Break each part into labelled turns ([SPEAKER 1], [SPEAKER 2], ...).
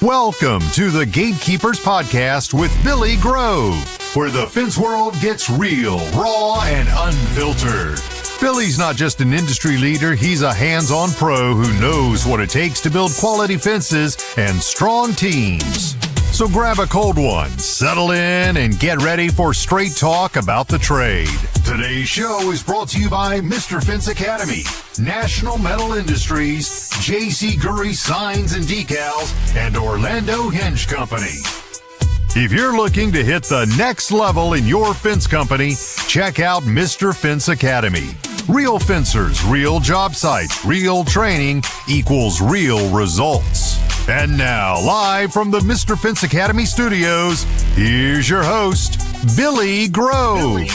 [SPEAKER 1] Welcome to the Gatekeepers Podcast with Billy Grove, where the fence world gets real, raw, and unfiltered. Billy's not just an industry leader, he's a hands-on pro who knows what it takes to build quality fences and strong teams. So grab a cold one, settle in, and get ready for straight talk about the trade. Today's show is brought to you by Mr. Fence Academy, National Metal Industries, J.C. Gurry Signs and Decals, and Orlando Hinge Company. If you're looking to hit the next level in your fence company, check out Mr. Fence Academy. Real fencers, real job sites, real training equals real results. And now, live from the Mr. Fence Academy studios, here's your host, Billy Grove.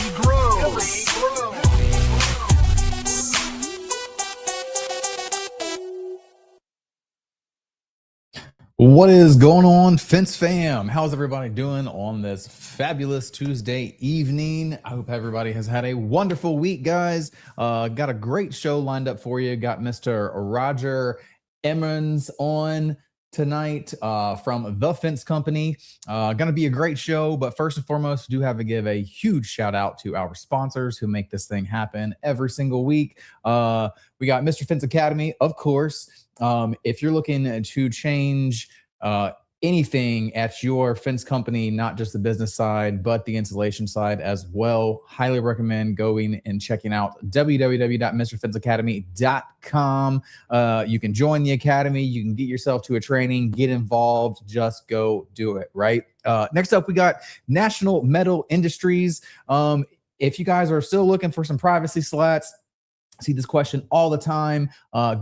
[SPEAKER 2] What is going on, Fence Fam? How's everybody doing on this fabulous Tuesday evening? I hope everybody has had a wonderful week, guys. Got a great show lined up for you. Got Mr. Roger Emmer on tonight from The Fence Company. Gonna be a great show, but first and foremost, do have to give a huge shout out to our sponsors who make this thing happen every single week. We got Mr. Fence Academy, of course. If you're looking to change anything at your fence company, not just the business side, but the installation side as well, highly recommend going and checking out www.mrfenceacademy.com. You can join the academy. You can get yourself to a training, get involved, just go do it, right? Next up, we got National Metal Industries. If you guys are still looking for some privacy slats, see this question all the time,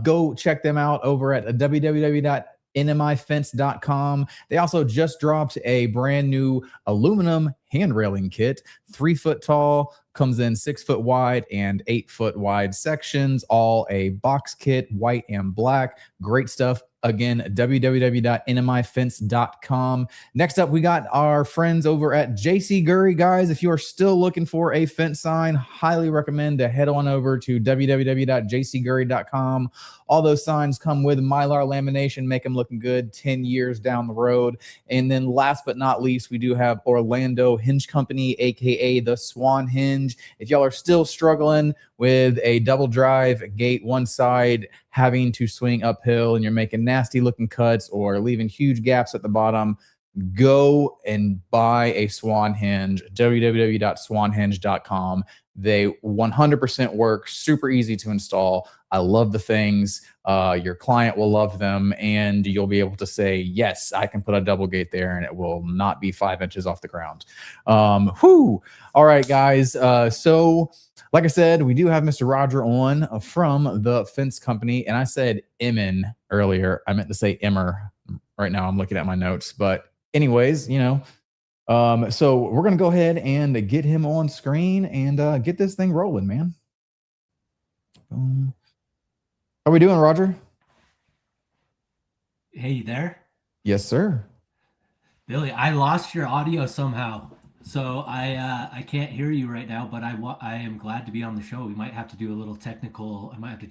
[SPEAKER 2] go check them out over at www.nmifence.com. They also just dropped a brand new aluminum hand railing kit, 3 foot tall, comes in 6 foot wide and 8 foot wide sections, all a box kit, white and black. Great stuff. Again, www.nmifence.com. Next up, we got our friends over at J.C. Gurry. Guys, if you are still looking for a fence sign, highly recommend to head on over to www.jcgurry.com. All those signs come with Mylar lamination, make them looking good 10 years down the road. And then last but not least, we do have Orlando Hinge Company, aka the Swan Hinge. If y'all are still struggling with a double drive gate one side, having to swing uphill and you're making nasty looking cuts or leaving huge gaps at the bottom, go and buy a Swan Hinge, www.swanhinge.com. They 100% work, super easy to install. I love the things. Your client will love them, and you'll be able to say, yes, I can put a double gate there and it will not be 5 inches off the ground. All right, guys. So like I said, we do have Mr. Roger on from The Fence Company, and I said Emmen earlier. I meant to say Emmer. Right now I'm looking at my notes, but anyways, you know, so we're going to go ahead and get him on screen and get this thing rolling, man. How are we doing, Roger?
[SPEAKER 3] Hey, you there?
[SPEAKER 2] Yes, sir.
[SPEAKER 3] Billy, I lost your audio somehow. So I can't hear you right now, but I am glad to be on the show. We might have to do a little technical. I might have to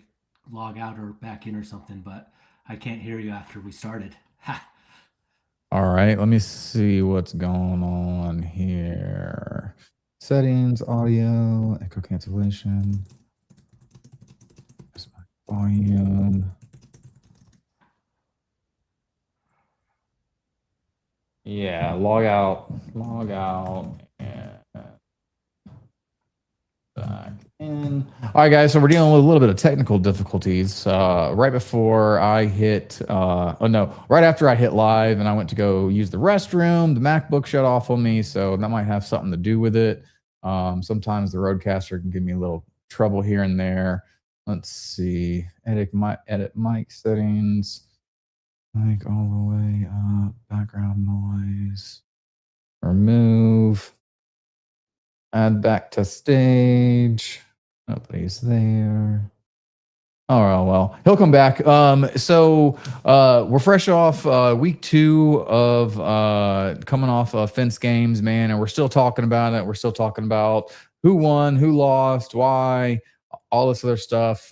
[SPEAKER 3] log out or back in or something, but I can't hear you after we started. Ha.
[SPEAKER 2] All right, let me see what's going on here. Settings, audio, echo cancellation. There's my volume. Yeah, log out, and back in. All right, guys, so we're dealing with a little bit of technical difficulties. Right before I hit, right after I hit live and I went to go use the restroom, the MacBook shut off on me, so that might have something to do with it. Sometimes the Roadcaster can give me a little trouble here and there. Let's see, edit mic settings. Mic all the way up, background noise, remove, add back to stage, nobody's there. Oh, well, he'll come back. So we're fresh off week 2 of coming off Fence Games, man, and we're still talking about it. We're still talking about who won, who lost, why, all this other stuff.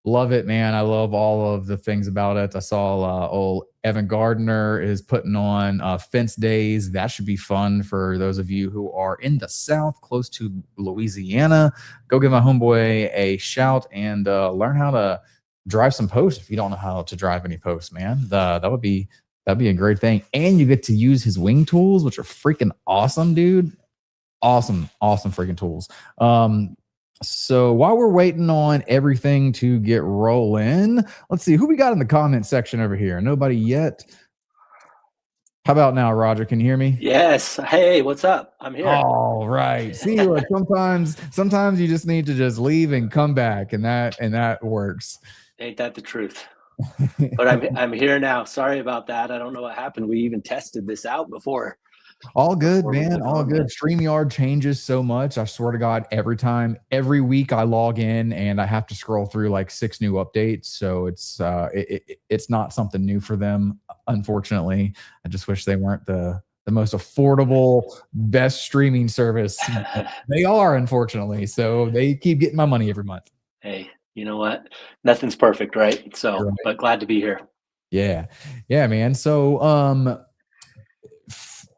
[SPEAKER 2] Love it, man. I love all of the things about it. I saw old Evan Gardner is putting on fence days. That should be fun for those of you who are in the South, close to Louisiana. Go give my homeboy a shout and learn how to drive some posts if you don't know how to drive any posts, man. That'd be a great thing. And you get to use his wing tools, which are freaking awesome, dude. Awesome, awesome freaking tools. So while we're waiting on everything to get rolling, let's see who we got in the comment section over here. Nobody yet. How about now, Roger? Can you hear me?
[SPEAKER 4] Yes. Hey, what's up? I'm here.
[SPEAKER 2] All right. See, like sometimes you just need to just leave and come back, and that works.
[SPEAKER 4] Ain't that the truth? But I'm here now. Sorry about that. I don't know what happened. We even tested this out before.
[SPEAKER 2] All good, man. All good. StreamYard changes so much. I swear to God, every week I log in and I have to scroll through like 6 new updates. So it's not something new for them, unfortunately. I just wish they weren't the most affordable, best streaming service. They are, unfortunately. So they keep getting my money every month.
[SPEAKER 4] Hey, you know what? Nothing's perfect, right? So,
[SPEAKER 2] Right.
[SPEAKER 4] But glad to be here.
[SPEAKER 2] Yeah, man. So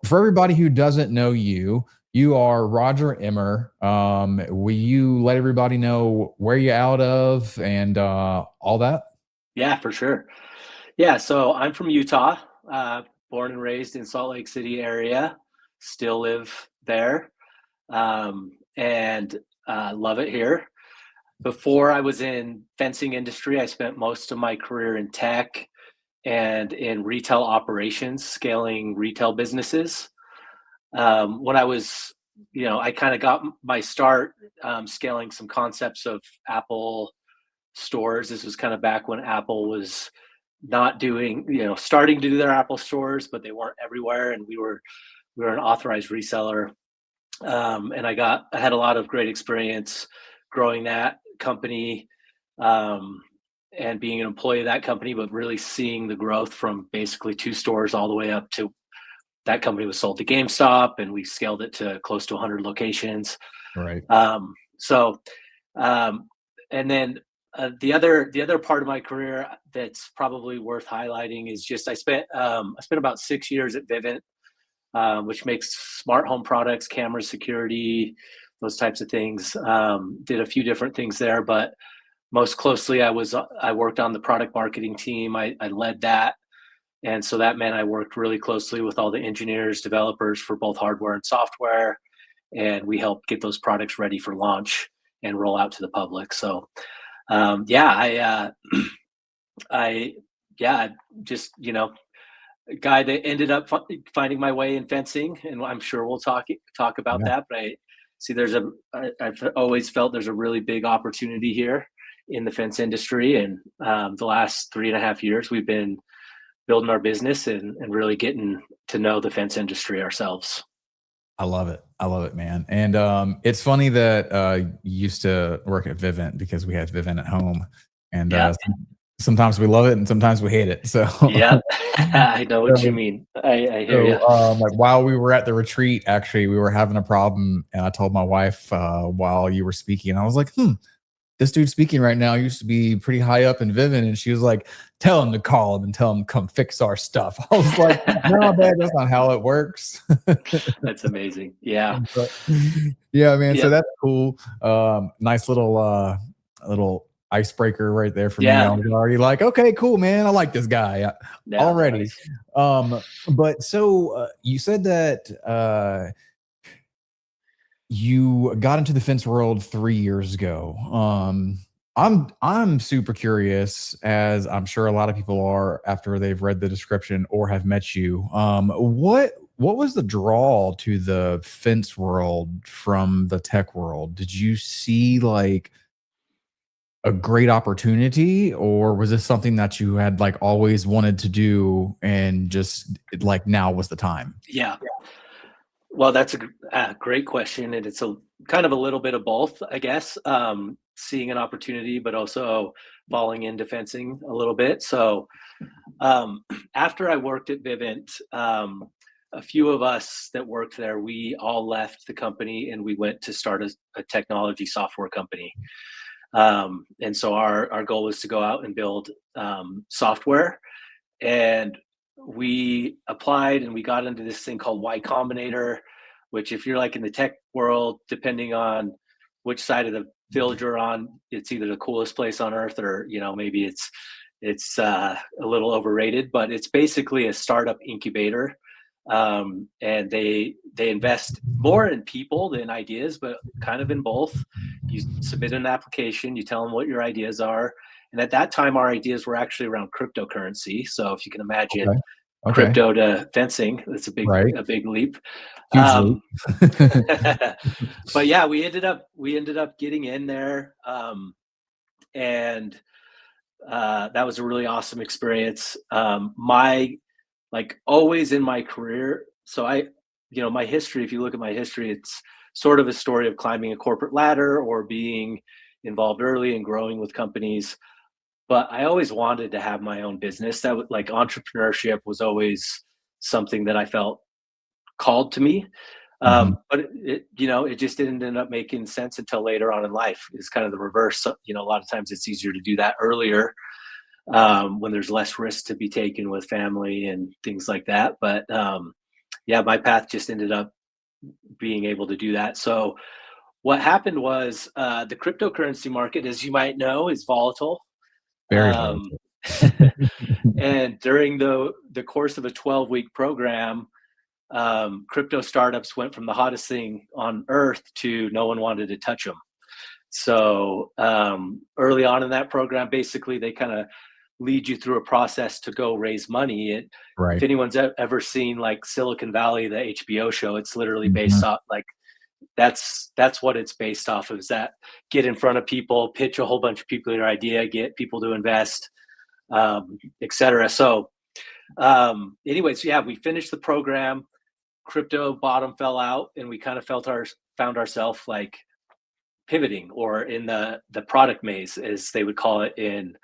[SPEAKER 2] for everybody who doesn't know you, you are Roger Emmer. Will you let everybody know where you're out of and all that?
[SPEAKER 4] Yeah, for sure. Yeah, so I'm from Utah, born and raised in Salt Lake City area. Still live there, and love it here. Before I was in fencing industry, I spent most of my career in tech and in retail operations, scaling retail businesses. When I was, I kind of got my start scaling some concepts of Apple stores. This was kind of back when Apple was not doing, starting to do their Apple stores, but they weren't everywhere, and we were an authorized reseller. And I had a lot of great experience growing that company. And being an employee of that company, but really seeing the growth from basically 2 stores all the way up to that company was sold to GameStop, and we scaled it to close to 100 locations.
[SPEAKER 2] Right.
[SPEAKER 4] And then the other part of my career that's probably worth highlighting is just I spent about 6 years at Vivint, which makes smart home products, camera security, those types of things. Did a few different things there, but most closely I worked on the product marketing team. I led that. And so that meant I worked really closely with all the engineers, developers for both hardware and software. And we helped get those products ready for launch and roll out to the public. So, I just, a guy that ended up finding my way in fencing. And I'm sure we'll talk about that. But I see I've always felt there's a really big opportunity here in the fence industry. And the last 3.5 years, we've been building our business and really getting to know the fence industry ourselves.
[SPEAKER 2] I love it, man. And it's funny that you used to work at Vivint, because we had Vivint at home, and sometimes we love it and sometimes we hate it. So
[SPEAKER 4] yeah, I know what you mean. I hear you.
[SPEAKER 2] Like while we were at the retreat, actually, we were having a problem, and I told my wife while you were speaking, I was like, this dude speaking right now used to be pretty high up in Vivint. And she was like, tell him to call him and tell him come fix our stuff. I was like, no, man, that's not how it works.
[SPEAKER 4] That's amazing. Yeah.
[SPEAKER 2] Yeah, man. Yep. So that's cool. Nice little icebreaker right there for me. I was already like, okay, cool, man. I like this guy already. Nice. But so you said that you got into the fence world 3 years ago. I'm super curious, as I'm sure a lot of people are after they've read the description or have met you. What was the draw to the fence world from the tech world? Did you see like a great opportunity, or was this something that you had like always wanted to do and just like now was the time?
[SPEAKER 4] Yeah. Well, that's a great question, and it's a kind of a little bit of both, I guess. Seeing an opportunity, but also falling into fencing a little bit. So, after I worked at Vivint, a few of us that worked there, we all left the company and we went to start a technology software company. And so our goal was to go out and build software. And we applied and we got into this thing called Y Combinator, which if you're like in the tech world, depending on which side of the field you're on, it's either the coolest place on earth or, maybe it's a little overrated, but it's basically a startup incubator. And they invest more in people than ideas, but kind of in both. You submit an application, you tell them what your ideas are. And at that time, our ideas were actually around cryptocurrency. So if you can imagine
[SPEAKER 2] Okay.
[SPEAKER 4] crypto to fencing, it's a big leap.
[SPEAKER 2] Huge leap.
[SPEAKER 4] But yeah, we ended up getting in there. And that was a really awesome experience. Like always in my career. So my history, if you look at my history, it's sort of a story of climbing a corporate ladder or being involved early and growing with companies. But I always wanted to have my own business. That was like entrepreneurship was always something that I felt called to me. But it just didn't end up making sense until later on in life. It's kind of the reverse. A lot of times it's easier to do that earlier when there's less risk to be taken with family and things like that. But my path just ended up being able to do that. So what happened was the cryptocurrency market, as you might know, is volatile.
[SPEAKER 2] Very volatile.
[SPEAKER 4] And during the course of a 12-week program, crypto startups went from the hottest thing on earth to no one wanted to touch them. So early on in that program, basically they kind of lead you through a process to go raise money. If anyone's ever seen like Silicon Valley, the HBO show, it's literally based off like that's what it's based off of, is that get in front of people, pitch a whole bunch of people your idea, get people to invest, etc. So anyways, we finished the program, crypto bottom fell out, and we kind of found ourselves like pivoting, or in the product maze, as they would call it in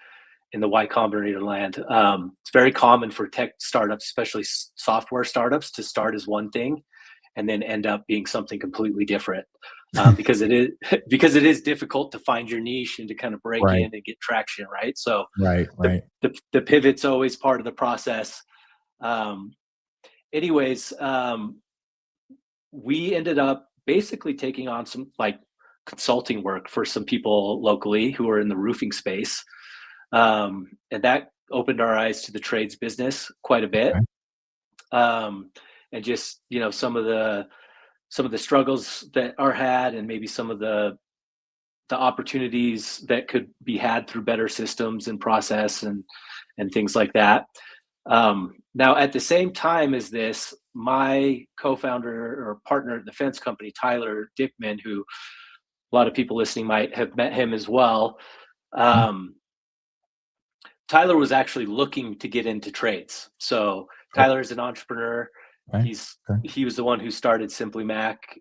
[SPEAKER 4] the Y Combinator land. It's very common for tech startups, especially software startups, to start as one thing and then end up being something completely different, because it is difficult to find your niche and to kind of break in and get traction, right? So the pivot's always part of the process. We ended up basically taking on some like consulting work for some people locally who are in the roofing space. And that opened our eyes to the trades business quite a bit. And just, some of the struggles that are had, and maybe some of the opportunities that could be had through better systems and process and things like that. Now, at the same time as this, my co-founder or partner at the fence company, Tyler Dickman, who a lot of people listening might have met him as well. Tyler was actually looking to get into trades. So Tyler is an entrepreneur. He was the one who started Simply Mac.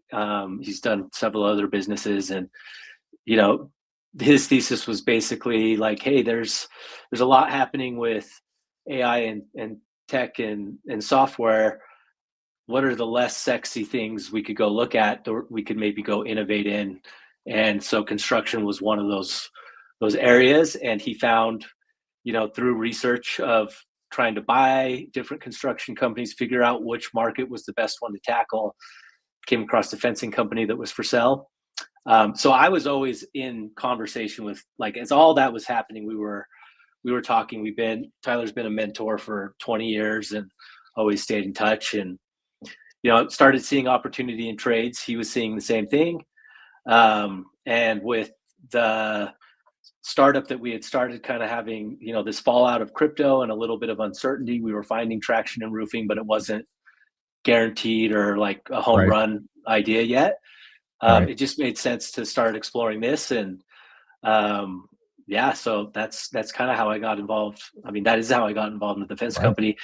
[SPEAKER 4] He's done several other businesses, and his thesis was basically like, hey, there's a lot happening with AI and tech and software. What are the less sexy things we could go look at, or we could maybe go innovate in? And so construction was one of those areas. And he found, through research of trying to buy different construction companies, figure out which market was the best one to tackle, came across a fencing company that was for sale. So I was always in conversation with, like, as all that was happening, we were talking. Tyler's been a mentor for 20 years and always stayed in touch, and started seeing opportunity in trades. He was seeing the same thing. And with the startup that we had started, kind of having, this fallout of crypto and a little bit of uncertainty, we were finding traction in roofing, but it wasn't guaranteed or like a home run idea yet. It just made sense to start exploring this. And so that's kind of how I got involved. I mean, that is how I got involved with the fence company.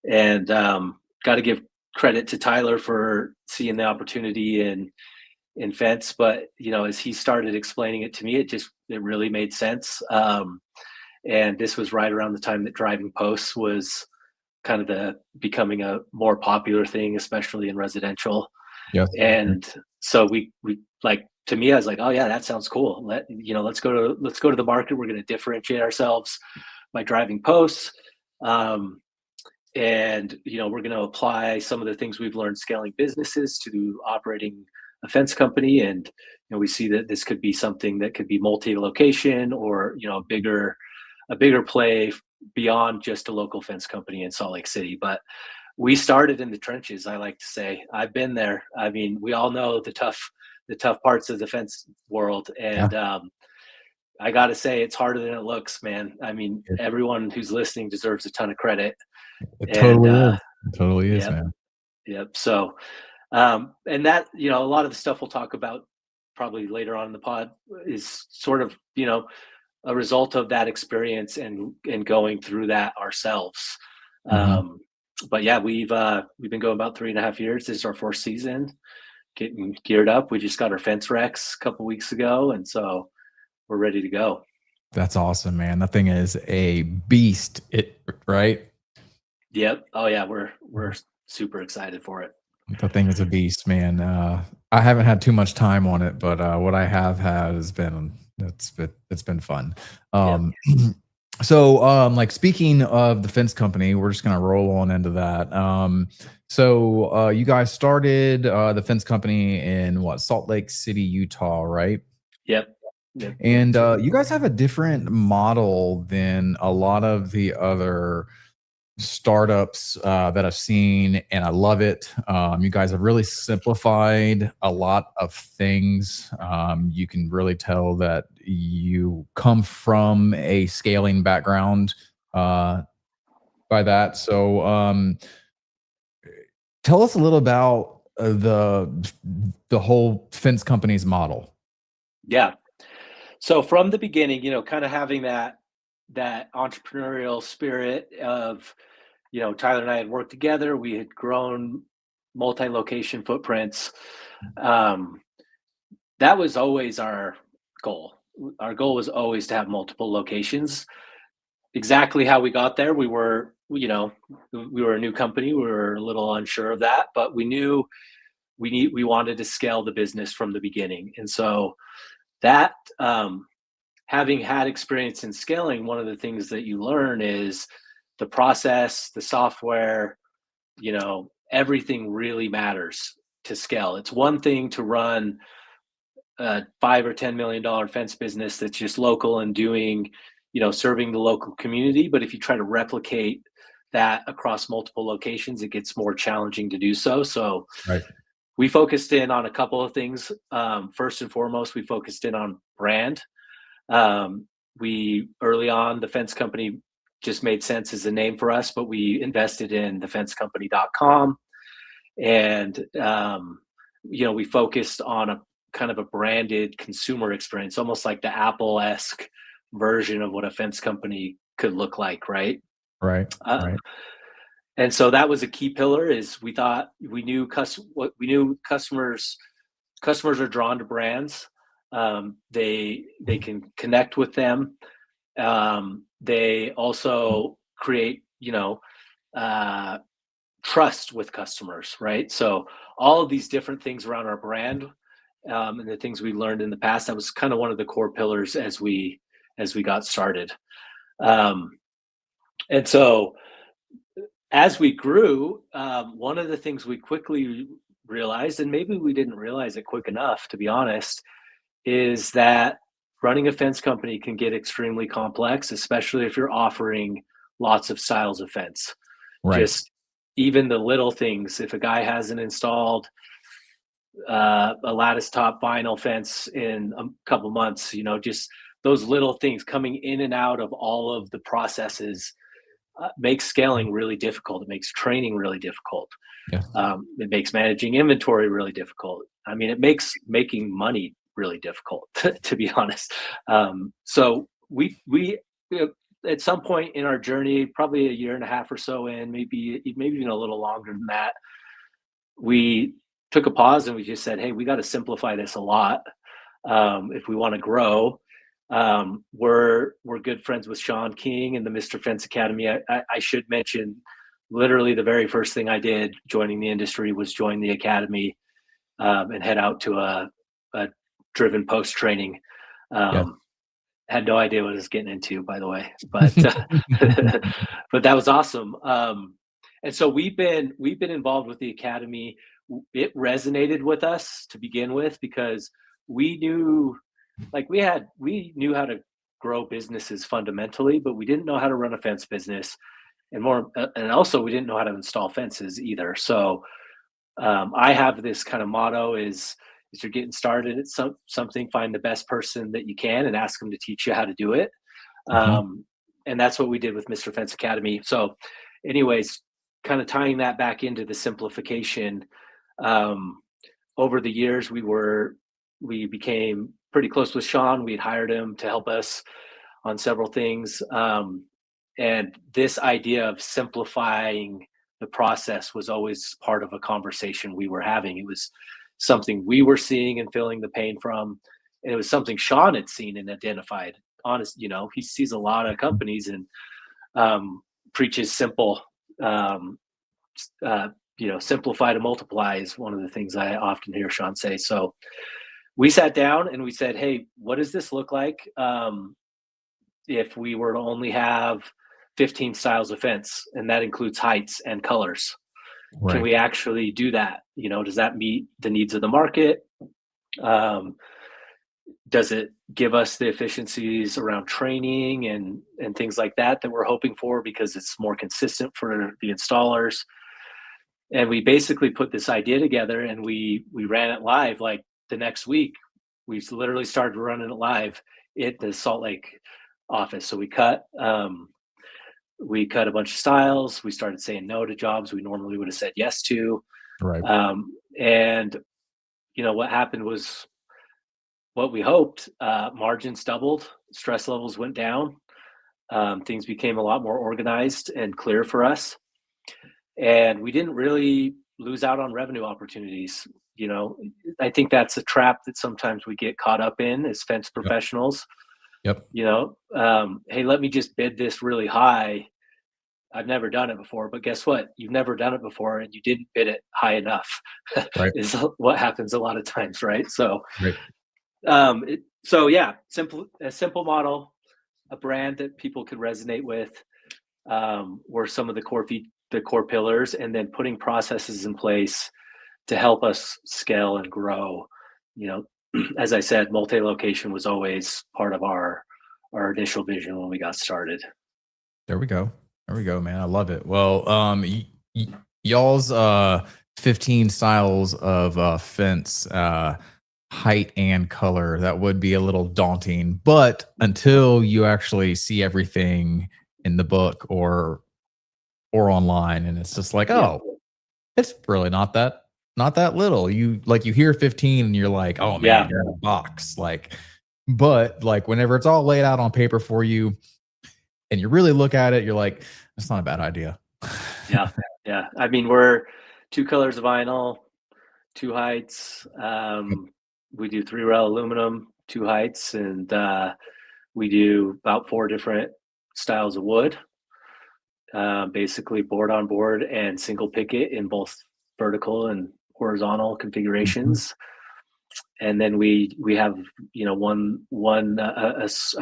[SPEAKER 4] And got to give credit to Tyler for seeing the opportunity in fence. But, as he started explaining it to me, it really made sense. And this was right around the time that driving posts was kind of becoming a more popular thing, especially in residential.
[SPEAKER 2] Yes.
[SPEAKER 4] And so we like to me, I was like, oh yeah, that sounds cool. Let's go to the market. We're going to differentiate ourselves by driving posts. And we're going to apply some of the things we've learned scaling businesses to operating a fence company. And we see that this could be something that could be multi-location, or a bigger play beyond just a local fence company in Salt Lake City. But we started in the trenches. I like to say I've been there. I mean, we all know the tough parts of the fence world, and I got to say, it's harder than it looks, man. I mean, everyone who's listening deserves a ton of credit.
[SPEAKER 2] It totally is. It totally is,
[SPEAKER 4] yep,
[SPEAKER 2] man.
[SPEAKER 4] Yep. So, and that, a lot of the stuff we'll talk about probably later on in the pod is sort of, a result of that experience and going through that ourselves. But yeah, we've been going about 3.5 years. This is our fourth season, getting geared up. We just got our fence recs a couple weeks ago, and so we're ready to go.
[SPEAKER 2] That's awesome, man. That thing is a beast. Right?
[SPEAKER 4] Yep. Oh yeah, we're super excited for it.
[SPEAKER 2] The thing is a beast, man. I haven't had too much time on it, but what I have had has been it's been fun. So like, speaking of the fence company, we're just gonna roll on into that. So you guys started the fence company in Salt Lake City, Utah, right?
[SPEAKER 4] Yep.
[SPEAKER 2] And you guys have a different model than a lot of the other startups that I've seen, and I love it. You guys have really simplified a lot of things. You can really tell that you come from a scaling background by that. So tell us a little about the whole fence company's model.
[SPEAKER 4] Yeah. So from the beginning, kind of having that entrepreneurial spirit of, Tyler and I had worked together. We had grown multi-location footprints. That was always our goal. Our goal was always to have multiple locations. Exactly how we got there, we were a new company. We were a little unsure of that, but we knew we wanted to scale the business from the beginning. And so that, having had experience in scaling, one of the things that you learn is the process, the software, everything really matters to scale. It's one thing to run a $5 or $10 million fence business that's just local and doing, serving the local community. But if you try to replicate that across multiple locations, it gets more challenging to do so. So we focused in on a couple of things. First and foremost, we focused in on brand. We early on, the fence company just made sense as a name for us, but we invested in thefencecompany.com, and we focused on a kind of a branded consumer experience, almost like the Apple-esque version of what a fence company could look like, right?
[SPEAKER 2] Right.
[SPEAKER 4] And so that was a key pillar. Is we knew customers are drawn to brands. They can connect with them. They also create, trust with customers, right? So all of these different things around our brand, and the things we learned in the past, that was kind of one of the core pillars as we got started. And so as we grew, one of the things we quickly realized, and maybe we didn't realize it quick enough, to be honest, is that running a fence company can get extremely complex, especially if you're offering lots of styles of fence.
[SPEAKER 2] Right.
[SPEAKER 4] Just even the little things. If a guy hasn't installed a lattice top vinyl fence in a couple months, just those little things coming in and out of all of the processes makes scaling really difficult. It makes training really difficult.
[SPEAKER 2] Yeah.
[SPEAKER 4] It makes managing inventory really difficult. I mean, it makes making money really difficult, to be honest. So we at some point in our journey, probably a year and a half or so in, maybe even a little longer than that, we took a pause and we just said, hey, we got to simplify this a lot if we want to grow. We're good friends with Sean King and the Mr. Fence Academy. I should mention, literally the very first thing I did joining the industry was join the academy and head out to a driven post training.
[SPEAKER 2] Yes.
[SPEAKER 4] Had no idea what I was getting into, by the way, but but that was awesome. And so we've been involved with the academy. It resonated with us to begin with because we knew, like we knew how to grow businesses fundamentally, but we didn't know how to run a fence business, and also we didn't know how to install fences either. So I have this kind of motto is you're getting started at something, find the best person that you can and ask them to teach you how to do it.
[SPEAKER 2] Mhm.
[SPEAKER 4] And that's what we did with Mr. Fence Academy. So anyways, kind of tying that back into the simplification, over the years, we became pretty close with Sean. We'd hired him to help us on several things. And this idea of simplifying the process was always part of a conversation we were having. It was something we were seeing and feeling the pain from. And it was something Sean had seen and identified. He sees a lot of companies and preaches simple. Simplify to multiply is one of the things I often hear Sean say. So we sat down and we said, hey, what does this look like if we were to only have 15 styles of fence, and that includes heights and colors? Can
[SPEAKER 2] Right.
[SPEAKER 4] we actually do that? Does that meet the needs of the market? Does it give us the efficiencies around training and things like that we're hoping for, because it's more consistent for the installers? And we basically put this idea together and we ran it live. Like the next week, we literally started running it live at the Salt Lake office. So we cut a bunch of styles. We started saying no to jobs we normally would have said yes to.
[SPEAKER 2] Right.
[SPEAKER 4] And what happened was what we hoped. Margins doubled, stress levels went down, things became a lot more organized and clear for us, and we didn't really lose out on revenue opportunities. I think that's a trap that sometimes we get caught up in as fence professionals.
[SPEAKER 2] Yep.
[SPEAKER 4] Hey, let me just bid this really high. I've never done it before, but guess what? You've never done it before and you didn't bid it high enough.
[SPEAKER 2] Right.
[SPEAKER 4] Is what happens a lot of times, right? So,
[SPEAKER 2] Right.
[SPEAKER 4] a simple model, a brand that people could resonate with, were some of the core pillars, and then putting processes in place to help us scale and grow. As I said, multi-location was always part of our initial vision when we got started.
[SPEAKER 2] There we go. There we go, man. I love it. Well, y'all's 15 styles of fence, height and color, that would be a little daunting. But until you actually see everything in the book or online, and it's just like, oh, it's really not that little. You hear 15 and you're like, oh man, you're in a box. But whenever it's all laid out on paper for you and you really look at it, you're like, that's not a bad idea.
[SPEAKER 4] Yeah. I mean, we're 2 colors of vinyl, 2 heights. We do 3 rail aluminum, 2 heights, and we do about 4 different styles of wood. Basically board on board and single picket in both vertical and horizontal configurations. And then we have a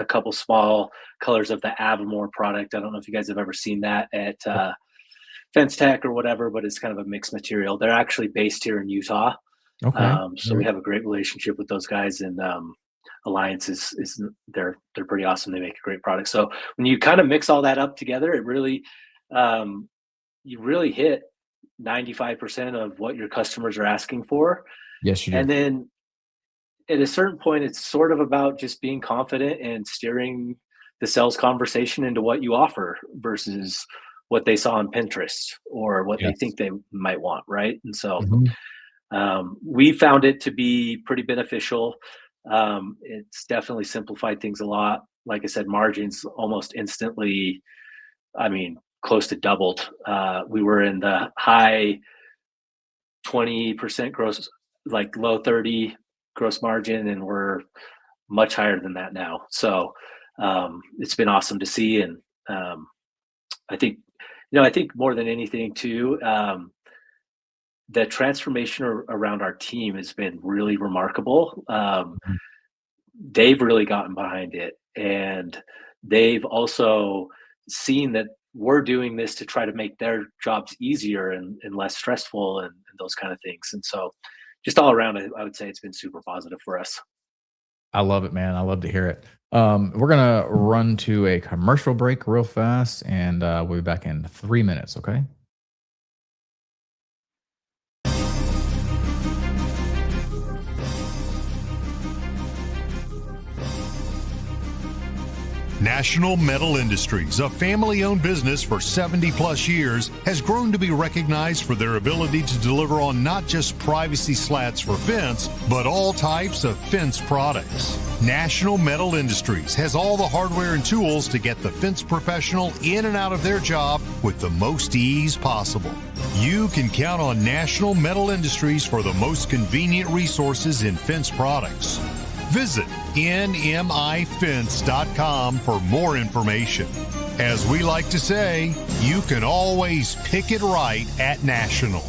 [SPEAKER 4] couple small colors of the Avamore product. I don't know if you guys have ever seen that at Fence Tech or whatever, but it's kind of a mixed material. They're actually based here in Utah.
[SPEAKER 2] Okay.
[SPEAKER 4] So we have a great relationship with those guys, and Alliance is they're pretty awesome. They make a great product. So when you kind of mix all that up together, it really you really hit 95% of what your customers are asking for.
[SPEAKER 2] Yes, you do.
[SPEAKER 4] And then at a certain point, it's sort of about just being confident and steering the sales conversation into what you offer versus what they saw on Pinterest or what they think they might want, right? And so we found it to be pretty beneficial. It's definitely simplified things a lot. Like I said, margins almost instantly, close to doubled. We were in the high 20% gross, low 30 gross margin, and we're much higher than that now. So it's been awesome to see. And I think more than anything too, the transformation around our team has been really remarkable. They've really gotten behind it, and they've also seen that we're doing this to try to make their jobs easier and less stressful and those kind of things. And so just all around, I would say it's been super positive for us.
[SPEAKER 2] I love it, man. I love to hear it. We're gonna run to a commercial break real fast, and we'll be back in 3 minutes. Okay.
[SPEAKER 1] National Metal Industries, a family-owned business for 70-plus years, has grown to be recognized for their ability to deliver on not just privacy slats for fence, but all types of fence products. National Metal Industries has all the hardware and tools to get the fence professional in and out of their job with the most ease possible. You can count on National Metal Industries for the most convenient resources in fence products. Visit nmifence.com for more information. As we like to say, you can always pick it right at National.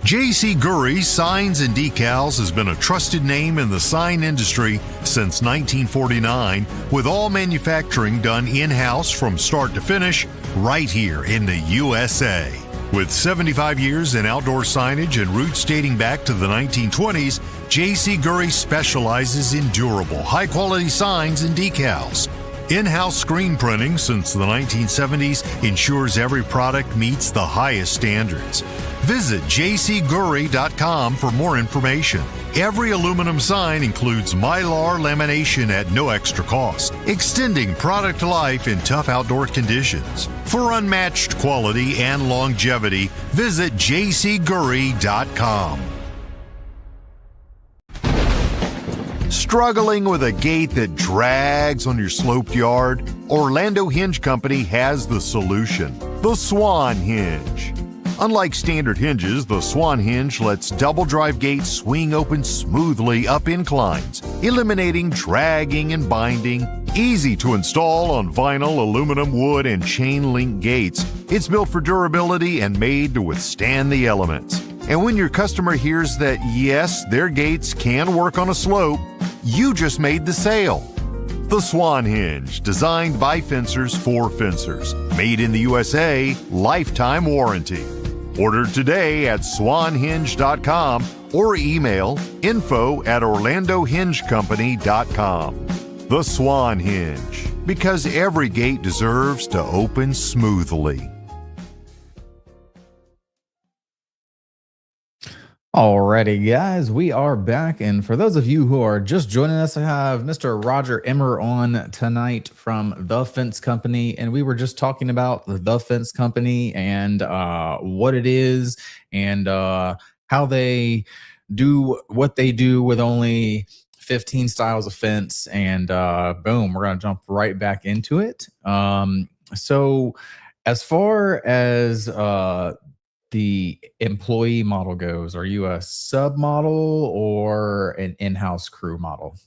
[SPEAKER 1] J.C. Gurry Signs and Decals has been a trusted name in the sign industry since 1949, with all manufacturing done in-house from start to finish right here in the USA. With 75 years in outdoor signage and roots dating back to the 1920s, J.C. Gurry specializes in durable, high-quality signs and decals. In-house screen printing since the 1970s ensures every product meets the highest standards. Visit jcgurry.com for more information. Every aluminum sign includes Mylar lamination at no extra cost, extending product life in tough outdoor conditions. For unmatched quality and longevity, visit jcgurry.com. Struggling with a gate that drags on your sloped yard? Orlando Hinge Company has the solution: the Swan Hinge. Unlike standard hinges, the Swan Hinge lets double drive gates swing open smoothly up inclines, eliminating dragging and binding. Easy to install on vinyl, aluminum, wood, and chain link gates. It's built for durability and made to withstand the elements. And when your customer hears that, yes, their gates can work on a slope, you just made the sale. The Swan Hinge, designed by fencers for fencers. Made in the USA, lifetime warranty. Order today at swanhinge.com or email info@orlandohingecompany.com. The Swan Hinge, because every gate deserves to open smoothly.
[SPEAKER 2] Alrighty, guys, we are back. And for those of you who are just joining us, I have Mr. Roger Emmer on tonight from The Fence Company. And we were just talking about The Fence Company and what it is and how they do what they do with only 15 styles of fence. And boom, we're going to jump right back into it. So as far as the employee model goes, are you a sub model or an in-house crew model?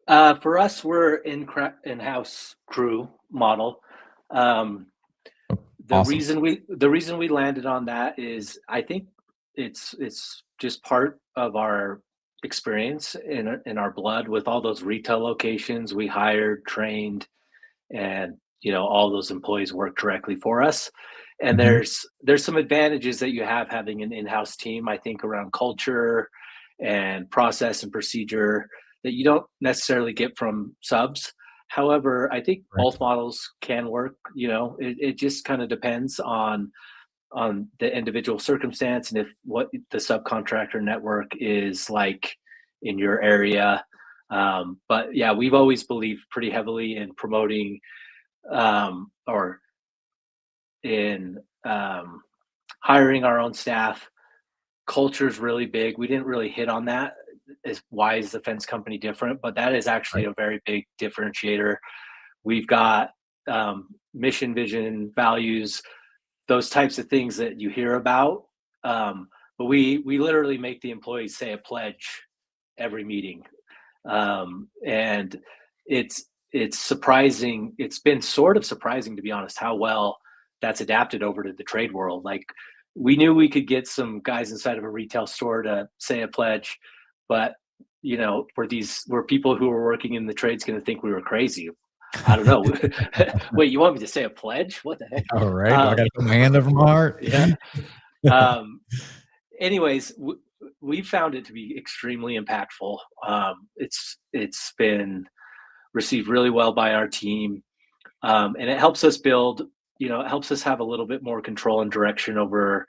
[SPEAKER 4] For us, we're in-house crew model. The
[SPEAKER 2] Awesome.
[SPEAKER 4] reason we landed on that is I think it's just part of our experience in our blood with all those retail locations we hired, trained, and all those employees work directly for us. And
[SPEAKER 2] Mhm.
[SPEAKER 4] there's some advantages that you have having an in-house team, I think, around culture and process and procedure that you don't necessarily get from subs. However, I think
[SPEAKER 2] Right.
[SPEAKER 4] both models can work. It just kind of depends on the individual circumstance and if what the subcontractor network is like in your area. But yeah, we've always believed pretty heavily in promoting or in hiring our own staff. Culture is really big. We didn't really hit on that. Why is the fence company different? But that is actually
[SPEAKER 2] Right.
[SPEAKER 4] a very big differentiator. We've got mission, vision, values, those types of things that you hear about. But we literally make the employees say a pledge every meeting, and it's it's surprising. It's been sort of surprising, to be honest, how well that's adapted over to the trade world. Like, we knew we could get some guys inside of a retail store to say a pledge, but were people who were working in the trades going to think we were crazy? I don't know. Wait, you want me to say a pledge? What the heck?
[SPEAKER 2] All right. I got to put my hand over my heart.
[SPEAKER 4] Yeah. Anyways, we found it to be extremely impactful. It's been received really well by our team, and it helps us build. It helps us have a little bit more control and direction over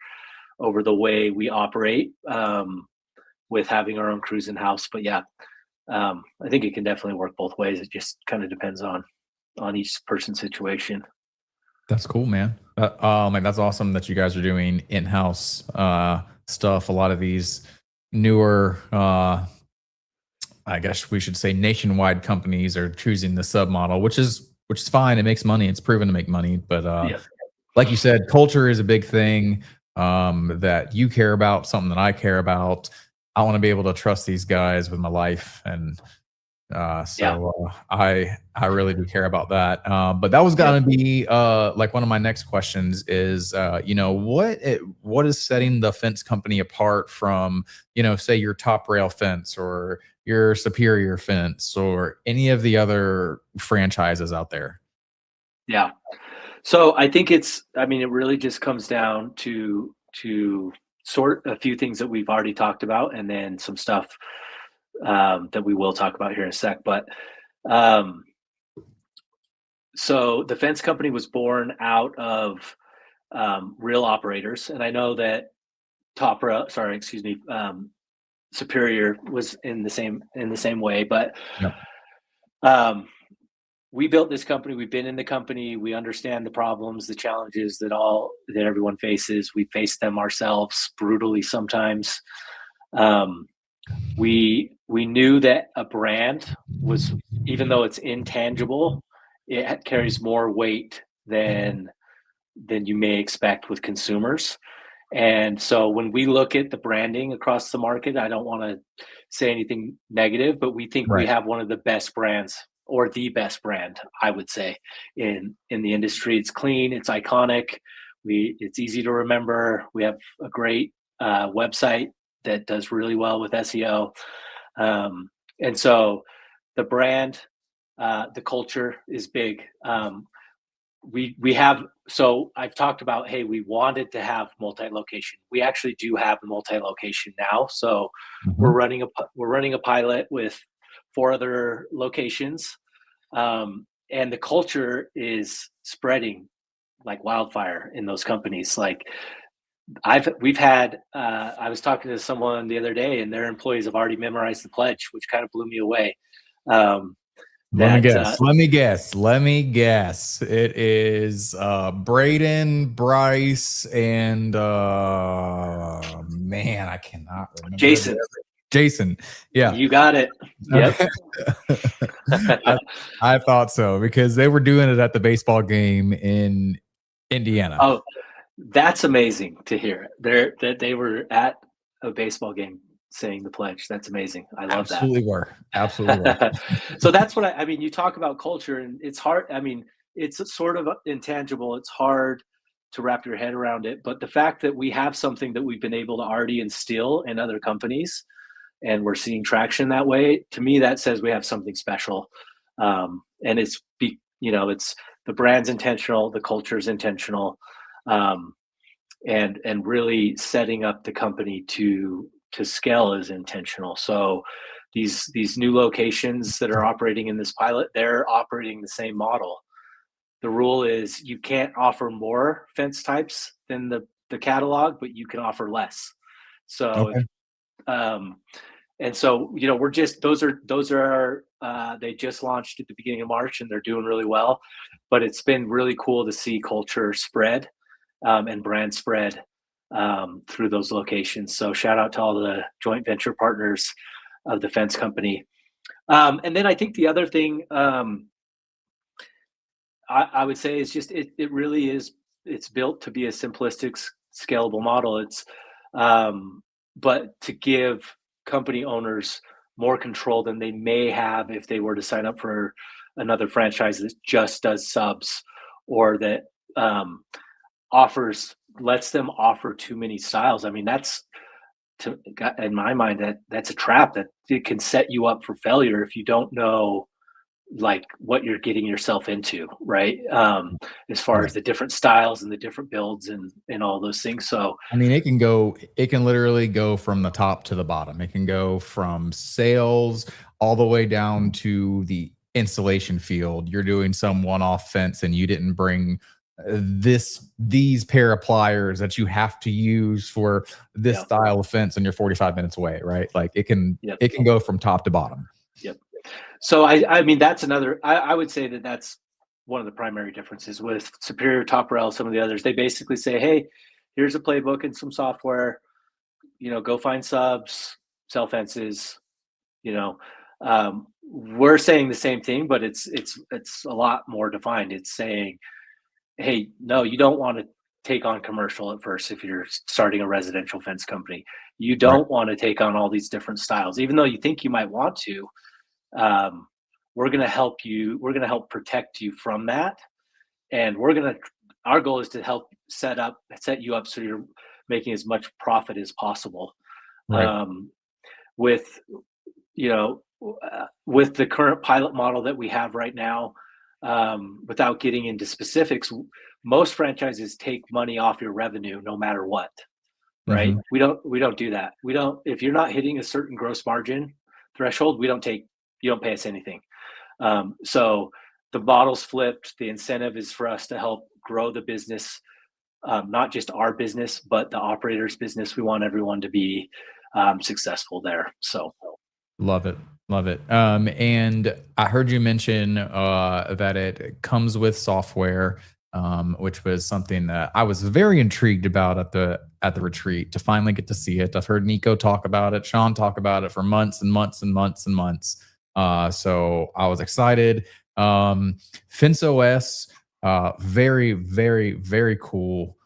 [SPEAKER 4] the way we operate, with having our own crews in house. But yeah, I think it can definitely work both ways. It just kind of depends on each person's situation.
[SPEAKER 2] That's cool, man. And that's awesome that you guys are doing in-house stuff. A lot of these newer, I guess we should say, nationwide companies are choosing the sub model, which is fine. It makes money. It's proven to make money. But like you said, culture is a big thing that you care about, something that I care about. I want to be able to trust these guys with my life, and I really do care about that. But that was going to be like one of my next questions is, what is setting the fence company apart from, say your Top Rail Fence or your Superior Fence or any of the other franchises out there?
[SPEAKER 4] Yeah. So I think it really just comes down to sort a few things that we've already talked about, and then some stuff that we will talk about here in a sec. But so the fence company was born out of real operators, and I know that Superior was in the same way, but we built this company. We've been in the company. We understand the problems, the challenges that everyone faces. We face them ourselves brutally sometimes. We knew that a brand was, even though it's intangible, it carries more weight than you may expect with consumers. And so when we look at the branding across the market, I don't want to say anything negative, but we think we have one of the best brands, or the best brand, I would say, in the industry. It's clean, it's iconic, it's easy to remember. We have a great website that does really well with SEO. And so the brand, the culture is big. So I've talked about, hey, we wanted to have multi-location. We actually do have a multi-location now. So we're running a pilot with 4 other locations. And the culture is spreading like wildfire in those companies. Like I was talking to someone the other day, and their employees have already memorized the pledge, which kind of blew me away.
[SPEAKER 2] Let me guess. It is Braden, Bryce, and man, I cannot remember. Jason. Yeah.
[SPEAKER 4] You got it. Yep.
[SPEAKER 2] I thought so, because they were doing it at the baseball game in Indiana.
[SPEAKER 4] Oh, that's amazing to hear. That they were at a baseball game saying the pledge. That's amazing. I love that.
[SPEAKER 2] Absolutely were.
[SPEAKER 4] So that's what I mean. You talk about culture, and it's hard. I mean, it's sort of intangible. It's hard to wrap your head around it. But the fact that we have something that we've been able to already instill in other companies, and we're seeing traction that way, to me, that says we have something special. And it's the brand's intentional, the culture's intentional, and really setting up the company to scale is intentional. So these new locations that are operating in this pilot, they're operating the same model. The rule is you can't offer more fence types than the catalog, but you can offer less. So and so, we're just, those are they just launched at the beginning of March, and they're doing really well. But it's been really cool to see culture spread and brand spread through those locations. So shout out to all the joint venture partners of the fence company. And then I think the other thing I would say is just it really is, it's built to be a simplistic, scalable model. It's but to give company owners more control than they may have if they were to sign up for another franchise that just does subs, or that lets them offer too many styles. I mean, that's, in my mind, that's a trap that it can set you up for failure if you don't know like what you're getting yourself into, right? As far as
[SPEAKER 2] Right.
[SPEAKER 4] the different styles and the different builds and all those things. So
[SPEAKER 2] I mean, it can literally go from the top to the bottom. It can go from sales all the way down to the installation field. You're doing some one-off fence and you didn't bring these pair of pliers that you have to use for this
[SPEAKER 4] yeah,
[SPEAKER 2] style of fence, and you're 45 minutes away, right? Like it can
[SPEAKER 4] yep,
[SPEAKER 2] go from top to bottom.
[SPEAKER 4] yep. So I mean, that's another. I would say that that's one of the primary differences with Superior, Top Rail, some of the others. They basically say, hey, here's a playbook and some software. Go find subs, sell fences. We're saying the same thing, but it's a lot more defined. It's saying, hey, no, you don't want to take on commercial at first if you're starting a residential fence company. You don't want to take on all these different styles, even though you think you might want to. We're going to help you. We're going to help protect you from that, and our goal is to help set you up so you're making as much profit as possible.
[SPEAKER 2] Right.
[SPEAKER 4] With with the current pilot model that we have right now, without getting into specifics, most franchises take money off your revenue no matter what, right?
[SPEAKER 2] Mhm.
[SPEAKER 4] We don't do that. If you're not hitting a certain gross margin threshold, you don't pay us anything. So the model's flipped. The incentive is for us to help grow the business, not just our business, but the operator's business. We want everyone to be successful there. So
[SPEAKER 2] Love it. Love it. And I heard you mention that it comes with software, which was something that I was very intrigued about at the retreat to finally get to see it. I've heard Nico talk about it, Sean talk about it for months and months and months and months. So I was excited. Fence OS, very, very, very cool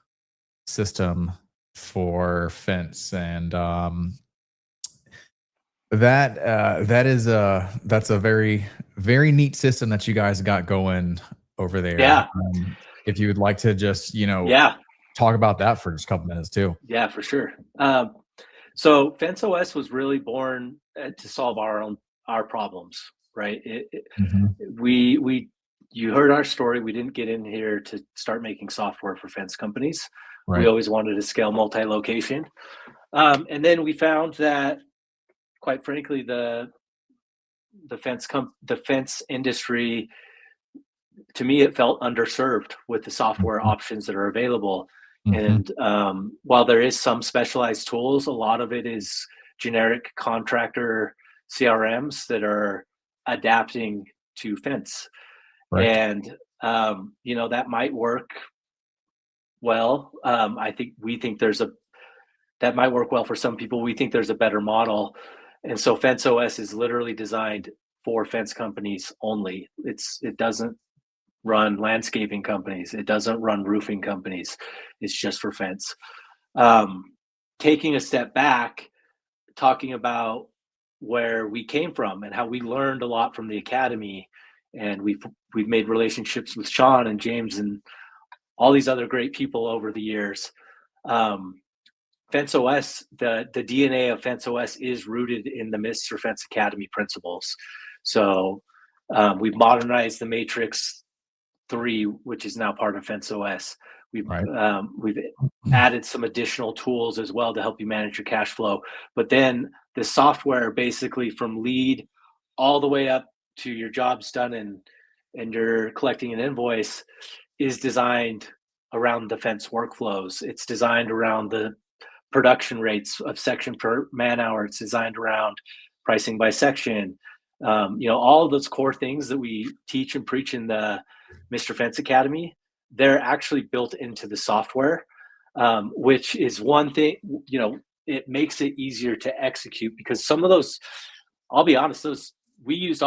[SPEAKER 2] system for fence, and that's a very, very neat system that you guys got going over there.
[SPEAKER 4] yeah,
[SPEAKER 2] If you would like to just
[SPEAKER 4] yeah,
[SPEAKER 2] talk about that for just a couple minutes too.
[SPEAKER 4] yeah, for sure. So Fence OS was really born to solve our problems, right?
[SPEAKER 2] Mhm.
[SPEAKER 4] You heard our story. We didn't get in here to start making software for fence companies. We
[SPEAKER 2] Right.
[SPEAKER 4] always wanted to scale multi-location, and then we found that, quite frankly, the fence industry, to me, it felt underserved with the software
[SPEAKER 2] Mhm.
[SPEAKER 4] options that are available.
[SPEAKER 2] Mhm.
[SPEAKER 4] And while there is some specialized tools, a lot of it is generic contractor CRMs that are adapting to fence.
[SPEAKER 2] Right.
[SPEAKER 4] And that might work well. We think that might work well for some people. We think there's a better model. And so Fence OS is literally designed for fence companies only. It doesn't run landscaping companies. It doesn't run roofing companies. It's just for fence. Um, Taking a step back, talking about where we came from and how we learned a lot from the academy, and we've made relationships with Sean and James and all these other great people over the years. Fence OS, the DNA of Fence OS is rooted in the Mr. Fence Academy principles. So we've modernized the Matrix 3, which is now part of Fence OS.
[SPEAKER 2] Right.
[SPEAKER 4] We've added some additional tools as well to help you manage your cash flow. But then the software, basically from lead all the way up to your job's done and you're collecting an invoice, is designed around the fence workflows. It's designed around the production rates of section per man hour. It's designed around pricing by section. All of those core things that we teach and preach in the Mr. Fence Academy, they're actually built into the software, which is one thing. It makes it easier to execute, because some of those, I'll be honest, those we used.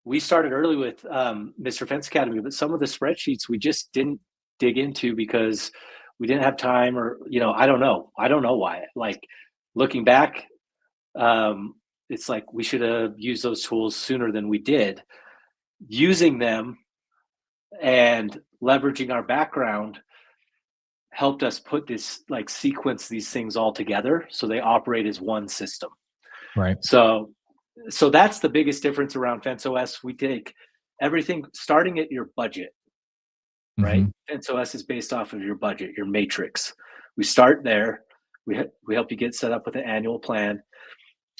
[SPEAKER 4] We started early with Mr. Fence Academy, but some of the spreadsheets we just didn't dig into because we didn't have time, or I don't know why. Like, looking back, it's like we should have used those tools sooner than we did. using them and leveraging our background helped us put this, like, sequence these things all together so they operate as one system.
[SPEAKER 2] Right.
[SPEAKER 4] So that's the biggest difference around FenceOS. We take everything starting at your budget, right? FenceOS is based off of your budget, your matrix. We start there. We help you get set up with an annual plan,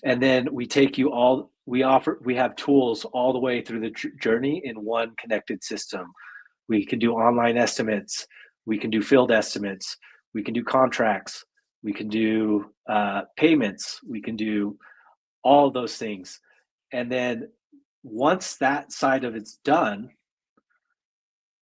[SPEAKER 4] and then we take you all. We have tools all the way through the journey in one connected system. We can do online estimates. We can do field estimates. We can do contracts. We can do payments. We can do all those things. And then once that side of it's done,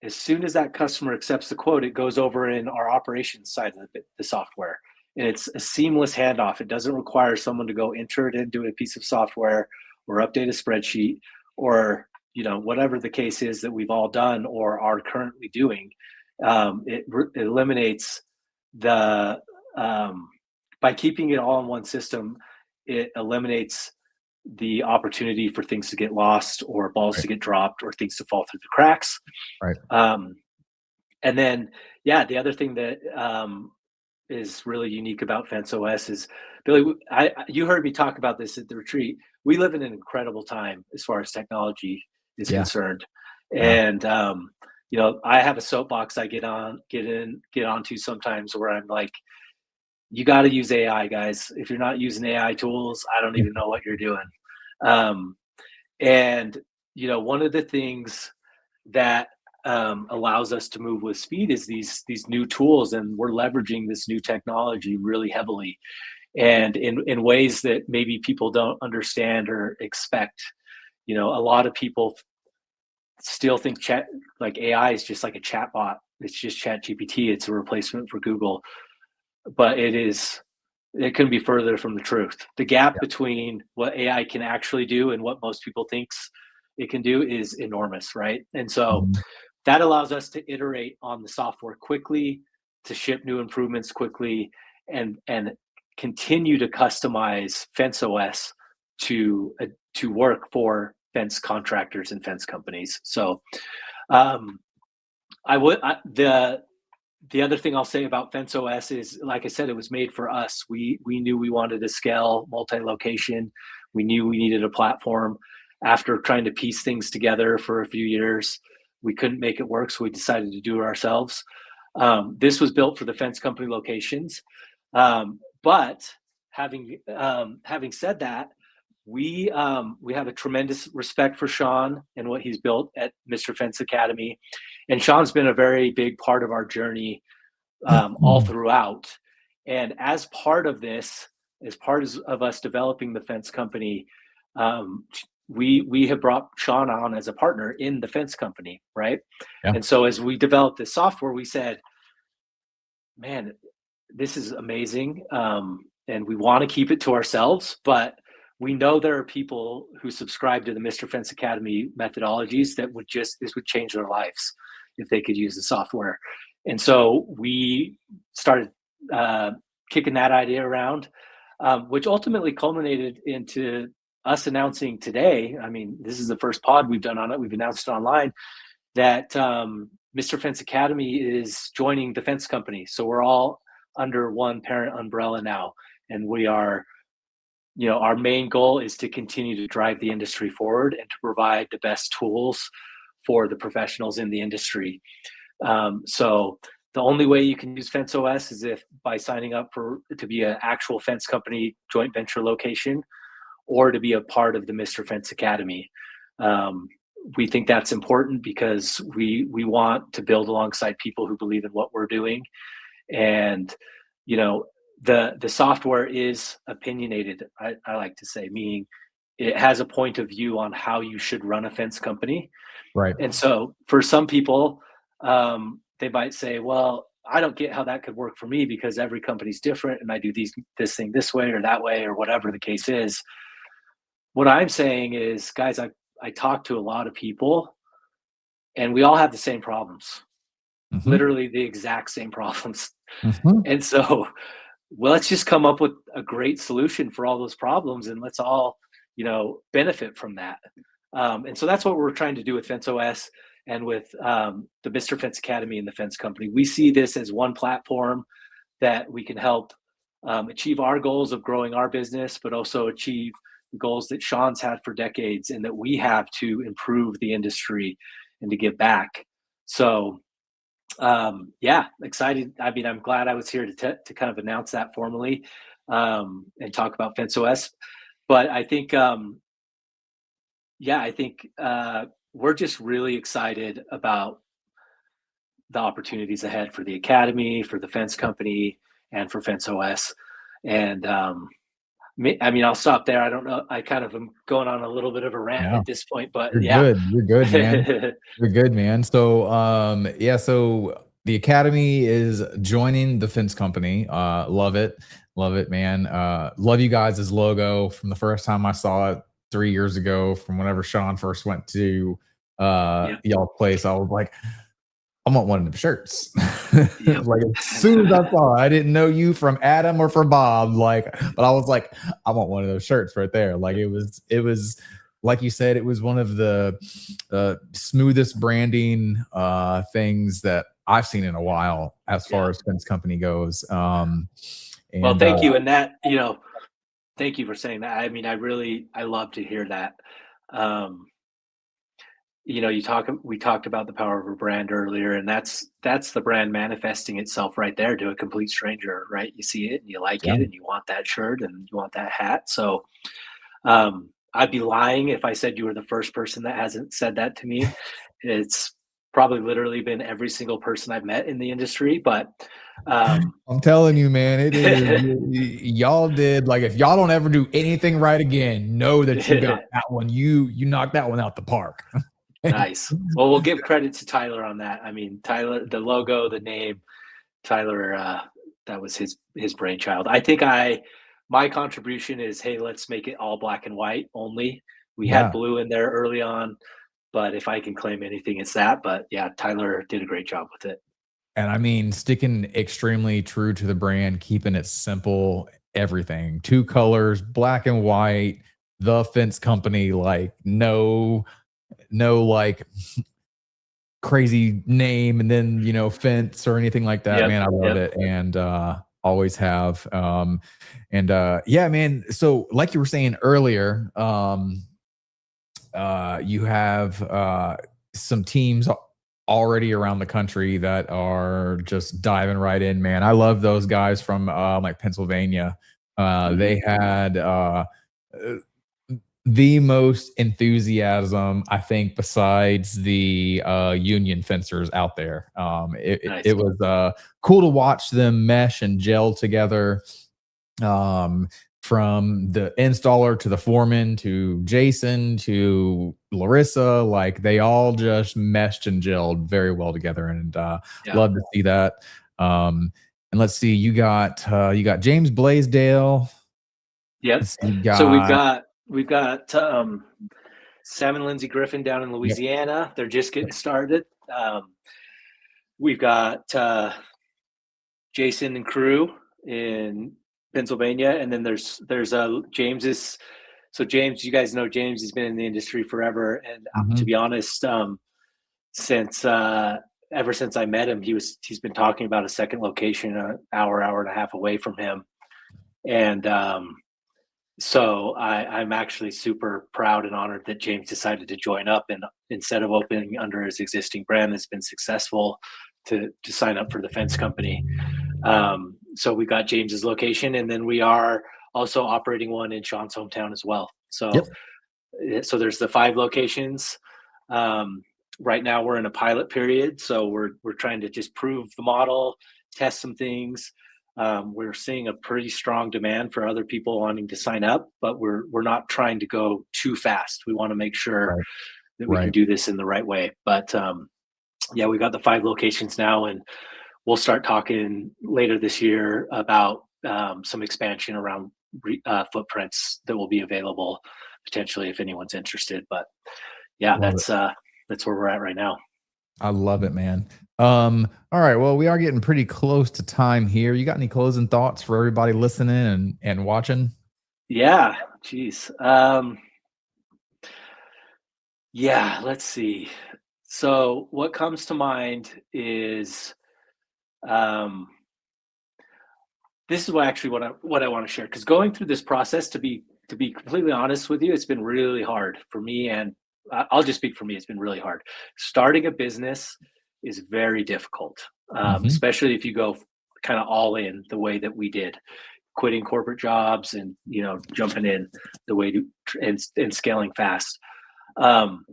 [SPEAKER 4] as soon as that customer accepts the quote, it goes over in our operations side of the software. And it's a seamless handoff. It doesn't require someone to go enter it into a piece of software or update a spreadsheet or, whatever the case is that we've all done or are currently doing. It eliminates by keeping it all in one system, it eliminates the opportunity for things to get lost or balls to get dropped or things to fall through the cracks.
[SPEAKER 2] Right.
[SPEAKER 4] And then, the other thing that is really unique about FenceOS is, Billy, you heard me talk about this at the retreat. We live in an incredible time as far as technology is concerned. And, I have a soapbox I get onto sometimes where I'm like, you got to use AI, guys. If you're not using AI tools, I don't even know what you're doing. And one of the things that allows us to move with speed is these new tools, and we're leveraging this new technology really heavily, and in ways that maybe people don't understand or expect. A lot of people still think AI is just like a chat bot. It's just ChatGPT. It's a replacement for Google. But it couldn't be further from the truth. The gap between what AI can actually do and what most people thinks it can do is enormous, right? And so that allows us to iterate on the software quickly, to ship new improvements quickly, and continue to customize FenceOS to work for fence contractors and fence companies. So the other thing I'll say about FenceOS is, like I said, it was made for us. We knew we wanted to scale multi-location. We knew we needed a platform. After trying to piece things together for a few years, we couldn't make it work, so we decided to do it ourselves. This was built for the fence company locations. But having said that, we have a tremendous respect for Sean and what he's built at Mr. Fence Academy. And Sean's been a very big part of our journey all throughout. And as part of this, as part of us developing the fence company, we have brought Sean on as a partner in the fence company, right? Yeah. And so as we developed this software, we said, man, this is amazing. And we want to keep it to ourselves, but we know there are people who subscribe to the Mr. Fence Academy methodologies that this would change their lives if they could use the software. And so we started kicking that idea around, which ultimately culminated into us announcing today. I mean, this is the first pod we've done on it. We've announced it online that Mr. Fence Academy is joining the fence company. So we're all under one parent umbrella now. And we are, our main goal is to continue to drive the industry forward and to provide the best tools for the professionals in the industry. So the only way you can use FenceOS is by signing up to be an actual fence company joint venture location, or to be a part of the Mr. Fence Academy. We think that's important because we want to build alongside people who believe in what we're doing. And, the software is opinionated, I like to say, meaning it has a point of view on how you should run a fence company. Right. And so for some people, they might say, well, I don't get how that could work for me because every company's different and I do this thing this way or that way or whatever the case is. What I'm saying is, guys, I talk to a lot of people and we all have the same problems, literally the exact same problems. And so let's just come up with a great solution for all those problems and let's all, benefit from that. And so that's what we're trying to do with FenceOS and with the Mr. Fence Academy and the Fence Company. We see this as one platform that we can help achieve our goals of growing our business, but also achieve the goals that Sean's had for decades and that we have to improve the industry and to give back. So yeah, excited. I mean, I'm glad I was here to kind of announce that formally and talk about FenceOS. But I think, yeah, I think we're just really excited about the opportunities ahead for the Academy, for the Fence Company, and for FenceOS. And I mean, I'll stop there. I don't know. I kind of am going on a little bit of a rant
[SPEAKER 2] Yeah.
[SPEAKER 4] at this point, but
[SPEAKER 2] You're
[SPEAKER 4] yeah.
[SPEAKER 2] good. You're good, man. You're good, man. So, yeah, so the Academy is joining the Fence Company. Love it. Love it, man. Love you guys' logo from the first time I saw it 3 years ago, from whenever Sean first went to
[SPEAKER 4] Yep.
[SPEAKER 2] y'all's place. I was like, I want one of them shirts.
[SPEAKER 4] Yep.
[SPEAKER 2] Like as soon as I saw it, I didn't know you from Adam or from Bob. Like, but I was like, I want one of those shirts right there. Like it was like you said, it was one of the smoothest branding things that I've seen in a while as far as Fence Company goes. And,
[SPEAKER 4] well, thank you. And that, you know, thank you for saying that. I mean, I love to hear that. You know, we talked about the power of a brand earlier, and that's the brand manifesting itself right there to a complete stranger, right? You see it and you like it and you want that shirt and you want that hat. So I'd be lying if I said you were the first person that hasn't said that to me. It's probably literally been every single person I've met in the industry, but
[SPEAKER 2] I'm telling you, man, it is y'all did, like, if y'all don't ever do anything right again, know that you got that one. You knocked that one out the park.
[SPEAKER 4] Nice. Well, we'll give credit to Tyler on that. I mean, Tyler, the logo, the name, Tyler, that was his brainchild. I think my contribution is, hey, let's make it all black and white only. We had blue in there early on, but if I can claim anything, it's that. But yeah, Tyler did a great job with it.
[SPEAKER 2] And I mean, sticking extremely true to the brand, keeping it simple, everything. 2 colors, black and white, the Fence Company, like no like crazy name and then, you know, fence or anything like that. Man, I love it. And always have. Yeah, man. So like you were saying earlier, you have some teams already around the country that are just diving right in, man. I love those guys from like Pennsylvania. They had the most enthusiasm, I think, besides the union fencers out there. Nice. It was cool to watch them mesh and gel together. From the installer to the foreman to Jason to Larissa, like they all just meshed and gelled very well together, and love to see that. And let's see, you got James Blaisdell.
[SPEAKER 4] Yep. So we've got Sam and Lindsay Griffin down in Louisiana. They're just getting started. We've got Jason and crew in Pennsylvania, and then there's James's. So James, you guys know James, he's been in the industry forever, and to be honest, since ever since I met him, he's been talking about a second location, an hour and a half away from him, and so I'm actually super proud and honored that James decided to join up, and instead of opening under his existing brand that's been successful, to sign up for the Fence Company. So we got James's location, and then we are also operating one in Sean's hometown as well. So, so there's the 5 locations. Right now we're in a pilot period, so we're trying to just prove the model, test some things. We're seeing a pretty strong demand for other people wanting to sign up, but we're not trying to go too fast. We want to make sure that we can do this in the right way. But yeah, we got the 5 locations now, and we'll start talking later this year about some expansion around footprints that will be available potentially if anyone's interested. But yeah, that's where we're at right now.
[SPEAKER 2] I love it, man. All right. Well, we are getting pretty close to time here. You got any closing thoughts for everybody listening and watching?
[SPEAKER 4] Yeah, geez. Yeah, let's see. So what comes to mind is um, this is what I want to share, because going through this process, to be completely honest with you, it's been really hard for me, and I'll just speak for me. It's been really hard. Starting a business is very difficult,
[SPEAKER 2] Hmm.
[SPEAKER 4] especially if you go kind of all in the way that we did, quitting corporate jobs and jumping in the way to and scaling fast. Um,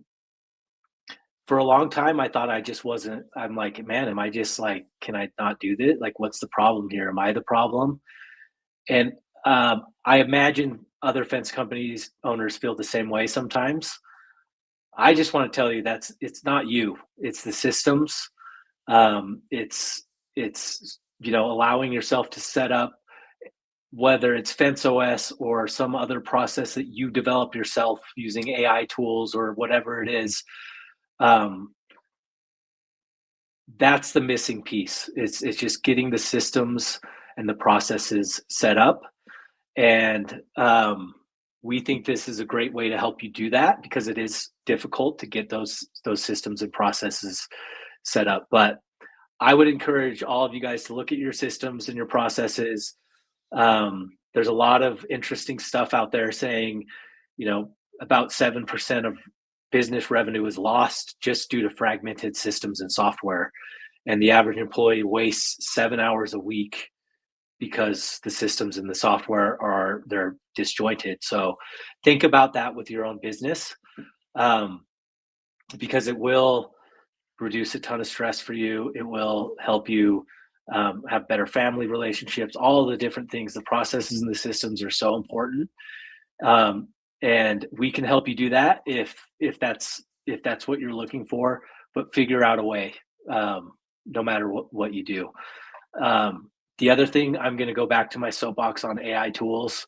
[SPEAKER 4] for a long time, I thought I just wasn't. I'm like, man, am I just like, can I not do this? Like, what's the problem here? Am I the problem? And I imagine other fence companies owners feel the same way sometimes. I just want to tell you it's not you. It's the systems. It's allowing yourself to set up, whether it's Fence OS or some other process that you develop yourself using AI tools or whatever it is. Um, that's the missing piece. It's just getting the systems and the processes set up. And we think this is a great way to help you do that, because it is difficult to get those systems and processes set up. But I would encourage all of you guys to look at your systems and your processes. There's a lot of interesting stuff out there saying, about 7% of business revenue is lost just due to fragmented systems and software. And the average employee wastes 7 hours a week because the systems and the software they're disjointed. So think about that with your own business, because it will reduce a ton of stress for you. It will help you have better family relationships, all the different things. The processes and the systems are so important. And we can help you do that if that's what you're looking for, but figure out a way, no matter what you do. The other thing, I'm going to go back to my soapbox on AI tools.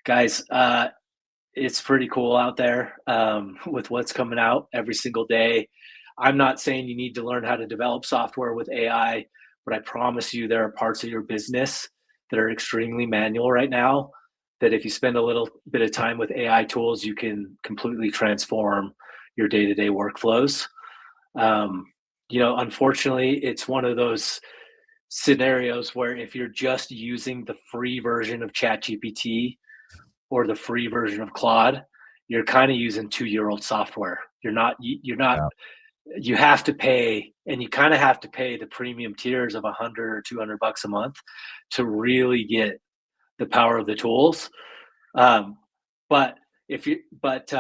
[SPEAKER 4] Guys, it's pretty cool out there, with what's coming out every single day. I'm not saying you need to learn how to develop software with AI, but I promise you there are parts of your business that are extremely manual right now, that if you spend a little bit of time with AI tools, you can completely transform your day-to-day workflows. Unfortunately, it's one of those scenarios where if you're just using the free version of ChatGPT or the free version of Claude, you're kind of using 2-year-old software.
[SPEAKER 2] Yeah.
[SPEAKER 4] You have to pay, and you kind of have to pay the premium tiers of 100 or $200 a month to really get the power of the tools. But if you, but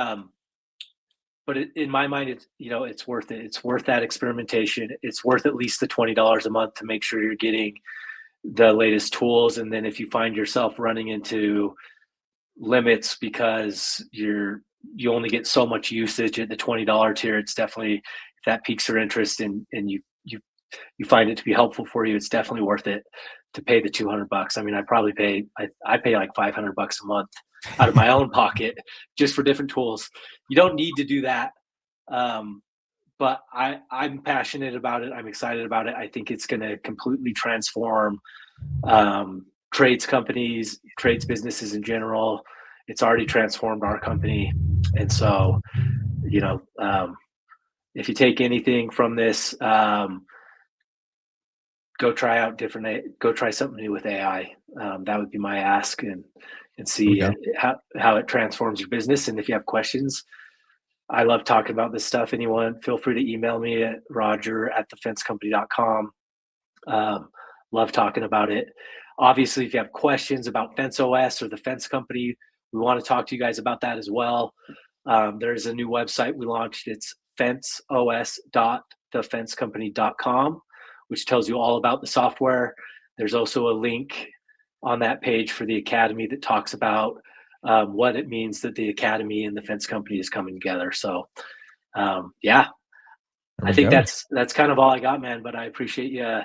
[SPEAKER 4] in my mind, it's worth it. It's worth that experimentation. It's worth at least the $20 a month to make sure you're getting the latest tools. And then if you find yourself running into limits because you only get so much usage at the $20 tier, it's definitely, if that piques your interest and you find it to be helpful for you, it's definitely worth it to pay the $200. I mean, I pay like $500 a month out of my own pocket just for different tools. You don't need to do that. But I'm passionate about it. I'm excited about it. I think it's going to completely transform trades companies, trades businesses in general. It's already transformed our company. And so, if you take anything from this, go try something new with AI. That would be my ask, and see
[SPEAKER 2] Yeah.
[SPEAKER 4] how it transforms your business. And if you have questions, I love talking about this stuff. Anyone, feel free to email me at roger@thefencecompany.com. Love talking about it. Obviously, if you have questions about Fence OS or the Fence Company, we want to talk to you guys about that as well. There's a new website we launched. It's fenceos.thefencecompany.com, which tells you all about the software. There's also a link on that page for the Academy that talks about what it means that the Academy and the Fence Company is coming together. So, yeah, I think that's kind of all I got, man. But I appreciate you.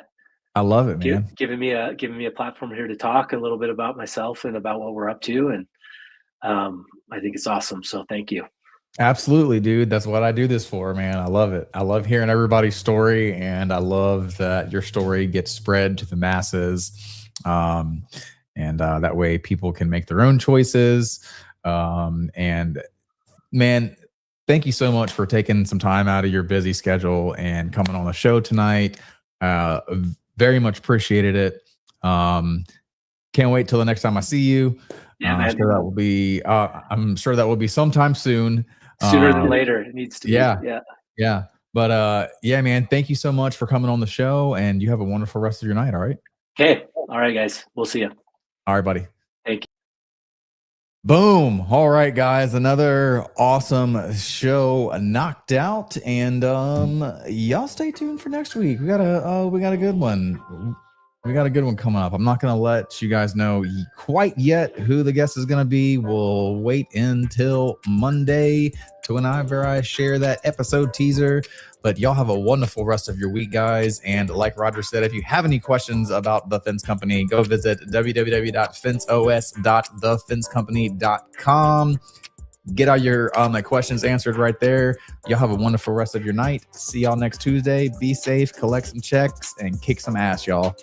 [SPEAKER 2] I love it, man.
[SPEAKER 4] Giving me a platform here to talk a little bit about myself and about what we're up to, and I think it's awesome. So thank you.
[SPEAKER 2] Absolutely, dude. That's what I do this for, man. I love it. I love hearing everybody's story, and I love that your story gets spread to the masses. And that way people can make their own choices. And man, thank you so much for taking some time out of your busy schedule and coming on the show tonight. Very much appreciated it. Can't wait till the next time I see you.
[SPEAKER 4] Yeah,
[SPEAKER 2] I'm sure that will be. I'm sure that will be sometime soon.
[SPEAKER 4] Sooner than later. It needs to be.
[SPEAKER 2] Yeah. But yeah, man, thank you so much for coming on the show, and you have a wonderful rest of your night. All right.
[SPEAKER 4] Okay. All right, guys. We'll see you.
[SPEAKER 2] All right, buddy.
[SPEAKER 4] Thank you.
[SPEAKER 2] Boom. All right, guys. Another awesome show knocked out. And y'all stay tuned for next week. We got a good one. We got a good one coming up. I'm not going to let you guys know quite yet who the guest is going to be. We'll wait until Monday to whenever I share that episode teaser. But y'all have a wonderful rest of your week, guys. And like Roger said, if you have any questions about The Fence Company, go visit www.fenceos.thefencecompany.com. Get all your questions answered right there. Y'all have a wonderful rest of your night. See y'all next Tuesday. Be safe, collect some checks, and kick some ass, y'all.